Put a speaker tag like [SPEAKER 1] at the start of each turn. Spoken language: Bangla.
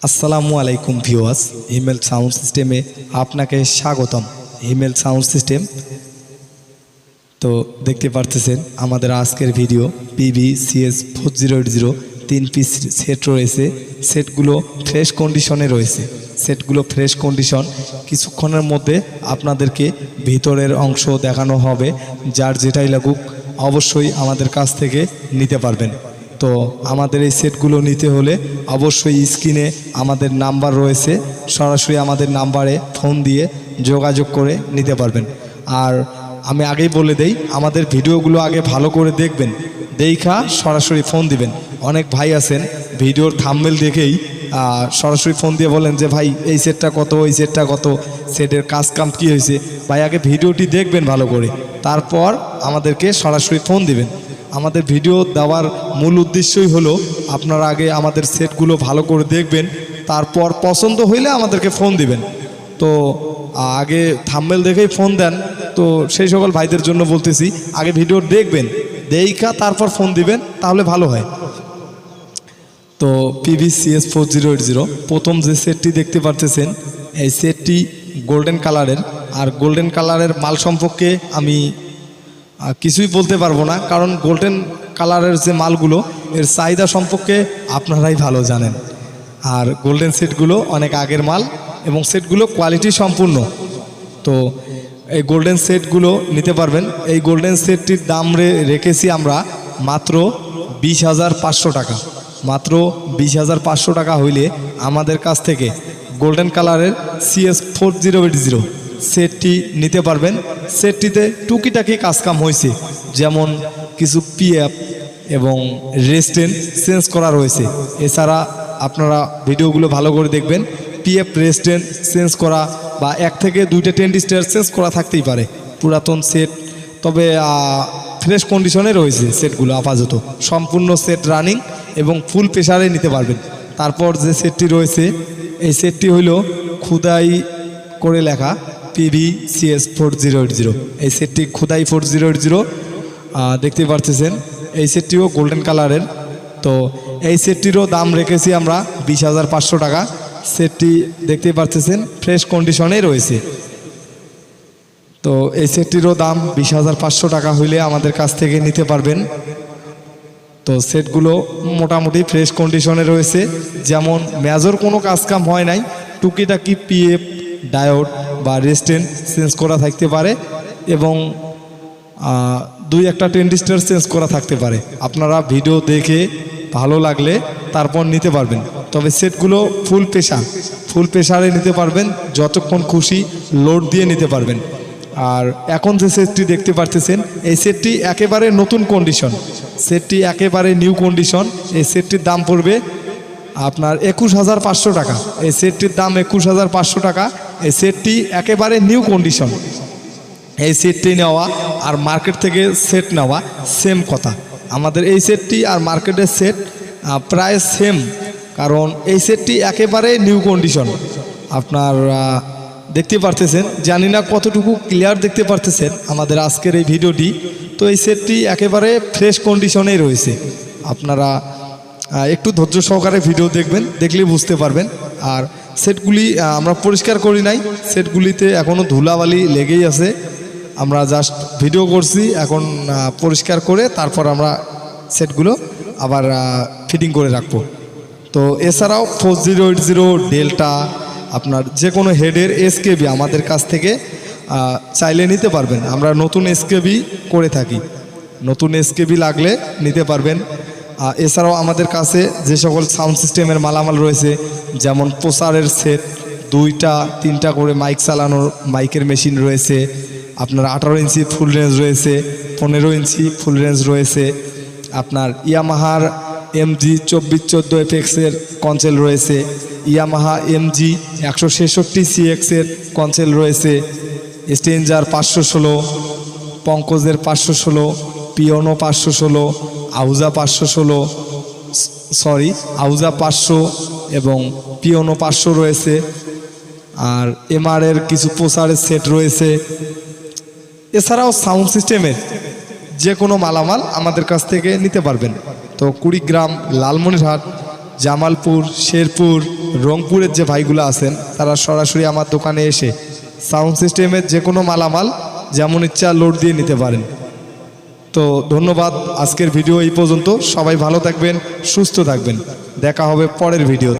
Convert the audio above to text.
[SPEAKER 1] আসসালামু আলাইকুম ভিউয়ার্স, হিমেল সাউন্ড সিস্টেমে আপনাকে স্বাগতম। হিমেল সাউন্ড সিস্টেম তো দেখতে পারতেছেন আমাদের আজকের ভিডিও PB-CS 4080 3 পিস সেট রয়েছে। সেটগুলো ফ্রেশ কন্ডিশনে রয়েছে। সেটগুলো ফ্রেশ কন্ডিশন। কিছুক্ষণের মধ্যে আপনাদেরকে ভিতরের অংশ দেখানো হবে। যার যেটাই লাগুক অবশ্যই আমাদের কাছ থেকে নিতে পারবেন। তো আমাদের এই সেটগুলো নিতে হলে অবশ্যই স্ক্রিনে আমাদের নাম্বার রয়েছে, সরাসরি আমাদের নাম্বারে ফোন দিয়ে যোগাযোগ করে নিতে পারবেন। আর আমি আগেই বলে দেই, আমাদের ভিডিওগুলো আগে ভালো করে দেখবেন, দেখা সরাসরি ফোন দিবেন। অনেক ভাই আছেন ভিডিওর থাম্বনেল দেখেই সরাসরি ফোন দিয়ে বলেন যে ভাই এই সেটটা কত, এই সেটটা কত, সেটের কাজ কাম কী হয়েছে। ভাই আগে ভিডিওটি দেখবেন ভালো করে, তারপর আমাদেরকে সরাসরি ফোন দিবেন। আমাদের ভিডিও দেওয়ার মূল উদ্দেশ্যই হলো আপনারা আগে আমাদের সেটগুলো ভালো করে দেখবেন, তারপর পছন্দ হইলে আমাদেরকে ফোন দিবেন। তো আগে থাম্বনেল দেখেই ফোন দেন, তো সেই সকল ভাইদের জন্য বলতেছি আগে ভিডিও দেখবেন, দেখা তারপর ফোন দিবেন, তাহলে ভালো হয়। তো PB-CS 4080 প্রথম যে সেটটি দেখতে পারতেছেন, এই সেটটি গোল্ডেন কালারের। আর গোল্ডেন কালারের মাল সম্পর্কে আমি কিছুই বলতে পারবো না, কারণ গোল্ডেন কালারের যে মালগুলো এর চাহিদা সম্পর্কে আপনারাই ভালো জানেন। আর গোল্ডেন সেটগুলো অনেক আগের মাল এবং সেটগুলো কোয়ালিটি সম্পূর্ণ। তো এই গোল্ডেন সেটগুলো নিতে পারবেন। এই গোল্ডেন সেটটির দাম রেখেছি আমরা মাত্র 20,500 টাকা। মাত্র 20,500 টাকা হইলে আমাদের কাছ থেকে গোল্ডেন কালারের CS 4080 সেটটি নিতে পারবেন। সেটটিতে টুকিটাকি কাজকাম হয়েছে, যেমন কিছু PF এবং রেস্টেন চেঞ্জ করা রয়েছে। এছাড়া আপনারা ভিডিওগুলো ভালো করে দেখবেন, PF রেস্টেন চেঞ্জ করা বা 1 থেকে 2টা টেন্ডিস্টার চেঞ্জ করা থাকতেই পারে। পুরাতন সেট, তবে ফ্রেশ কন্ডিশনে রয়েছে সেটগুলো আপাতত। সম্পূর্ণ সেট রানিং এবং ফুল প্রেশারে নিতে পারবেন। তারপর যে সেটটি রয়েছে, এই সেটটি হইল খুদাই করে লেখা PB-CS 4080। এই সেটটি খুদাই 4080 দেখতে পারতেছেন। এই সেটটিও গোল্ডেন কালারের। তো এই সেটটিরও দাম রেখেছি আমরা 20,500 টাকা। সেটটি দেখতে পারতেছেন ফ্রেশ কন্ডিশনে রয়েছে। তো এই সেটটিরও দাম 20,500 টাকা হইলে আমাদের কাছ থেকে নিতে পারবেন। তো সেটগুলো মোটামুটি ফ্রেশ কন্ডিশনে রয়েছে, যেমন মেজর কোনো কাজকাম হয় নাই। টুকিটাকি PF ডায়োড বা রেস্টেন চেঞ্জ করা থাকতে পারে এবং 2-1টা টেন্ডিস্টার চেঞ্জ করা থাকতে পারে। আপনারা ভিডিও দেখে ভালো লাগলে তারপর নিতে পারবেন। তবে সেটগুলো ফুল প্রেশারে নিতে পারবেন, যতক্ষণ খুশি লোড দিয়ে নিতে পারবেন। আর এখন যে সেটটি দেখতে পারতেছেন, এই সেটটি একেবারে নতুন কন্ডিশন, সেটটি একেবারে নিউ কন্ডিশন। এই সেটটির দাম পড়বে আপনার 21,500 টাকা। এই সেটটির দাম 21,500 টাকা। এই সেটটি একেবারে নিউ কন্ডিশন। এই সেটটি নেওয়া আর মার্কেট থেকে সেট নেওয়া সেম কথা। আমাদের এই সেটটি আর মার্কেটের সেট প্রায় সেম, কারণ এই সেটটি একেবারে নিউ কন্ডিশন। আপনার দেখতে পারতেছেন, জানি না কতটুকু ক্লিয়ার দেখতে পারতেছেন আমাদের আজকের এই ভিডিওটি। তো এই সেটটি একেবারে ফ্রেশ কন্ডিশনেই রয়েছে। আপনারা একটু ধৈর্য সহকারে ভিডিও দেখবেন, দেখলেই বুঝতে পারবেন। আর সেটগুলি আমরা পরিষ্কার করি নাই, সেটগুলিতে এখনও ধুলাবালি লেগেই আছে। আমরা জাস্ট ভিডিও করছি, এখন পরিষ্কার করে তারপর আমরা সেটগুলো আবার ফিটিং করে রাখবো। তো এছাড়াও 4080 ডেল্টা, আপনার যে কোনো হেডের SKB আমাদের কাছ থেকে চাইলে নিতে পারবেন। আমরা নতুন SKB করে থাকি, নতুন SKB লাগলে নিতে পারবেন। এছাড়াও আমাদের কাছে যে সকল সাউন্ড সিস্টেমের মালামাল রয়েছে, যেমন প্রসারের সেট, 2-3টা করে মাইক চালানোর মাইকের মেশিন রয়েছে। আপনার 18 ইঞ্চি ফুল রেঞ্জ রয়েছে, 15 ইঞ্চি ফুল রেঞ্জ রয়েছে। আপনার ইয়ামাহার MG 2414 FX-এর কনসেল রয়েছে, ইয়ামাহা MG 166 CX-এর কনসেল রয়েছে, স্টেঞ্জার 516, পঙ্কজের 516, পিওনো 516, আউজা 500 এবং পিওনো 500 রয়েছে। আর MR-এর কিছু প্রসারের সেট রয়েছে। এছাড়াও সাউন্ড সিস্টেমের যে কোনো মালামাল আমাদের কাছ থেকে নিতে পারবেন। তো কুড়িগ্রাম, লালমনিরহাট, জামালপুর, শেরপুর, রংপুরের যে ভাইগুলো আছেন তারা সরাসরি আমার দোকানে এসে সাউন্ড সিস্টেমের যে কোনো মালামাল যেমন ইচ্ছা লোড দিয়ে নিতে পারেন। তো ধন্যবাদ, আজকের ভিডিও এই পর্যন্ত। সবাই ভালো থাকবেন, সুস্থ থাকবেন, দেখা হবে পরের ভিডিও।